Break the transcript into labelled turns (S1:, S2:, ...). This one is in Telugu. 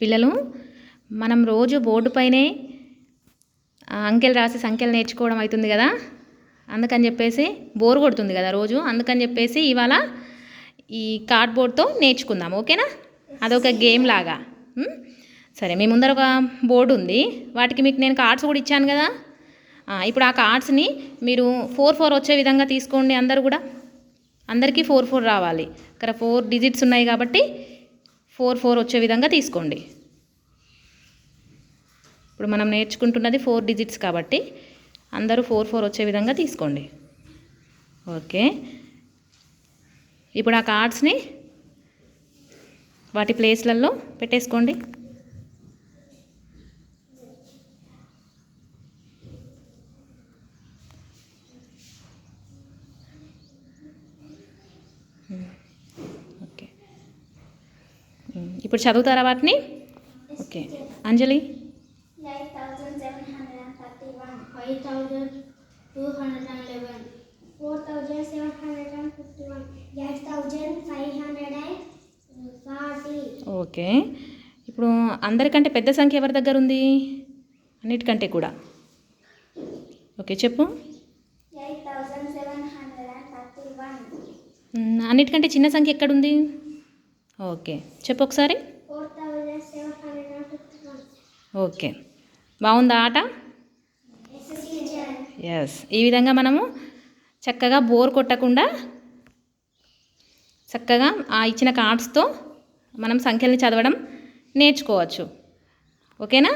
S1: పిల్లలు మనం రోజు బోర్డు పైనే అంకెలు రాసి సంఖ్యలు నేర్చుకోవడం అవుతుంది కదా, అందుకని చెప్పేసి బోర్ కొడుతుంది కదా రోజు, అందుకని చెప్పేసి ఇవాళ ఈ కార్డ్బోర్డ్తో నేర్చుకుందాం. ఓకేనా? అదొక గేమ్ లాగా. సరే, మీ ముందర ఒక బోర్డు ఉంది, వాటికి మీకు నేను కార్డ్స్ కూడా ఇచ్చాను కదా. ఇప్పుడు ఆ కార్డ్స్ని మీరు 4 వచ్చే విధంగా తీసుకోండి. అందరూ కూడా, అందరికీ 4 రావాలి. ఇక్కడ 4 డిజిట్స్ ఉన్నాయి కాబట్టి 4 వచ్చే విధంగా తీసుకోండి. ఇప్పుడు మనం నేర్చుకుంటున్నది 4 డిజిట్స్ కాబట్టి అందరూ 4 వచ్చే విధంగా తీసుకోండి. ఓకే, ఇప్పుడు ఆ కార్డ్స్ని వాటి ప్లేస్లలో పెట్టేసుకోండి. ఓకే, ఇప్పుడు చదువుతారా వాటిని? ఓకే, అంజలి.
S2: 8,731, 5,211, 4,751, 8,540.
S1: ఓకే, ఇప్పుడు అందరికంటే పెద్ద సంఖ్య ఎవరి దగ్గర ఉంది? అన్నిటికంటే కూడా. ఓకే, చెప్పు.
S2: 8,731.
S1: అన్నిటికంటే చిన్న సంఖ్య ఎక్కడుంది? ఓకే, చెప్పు ఒకసారి.
S2: 4,751.
S1: ఓకే, బాగుందా ఆట? ఎస్, ఈ విధంగా మనము చక్కగా బోర్ కొట్టకుండా చక్కగా ఆ ఇచ్చిన కార్డ్స్తో మనం సంఖ్యల్ని చదవడం నేర్చుకోవచ్చు. ఓకేనా?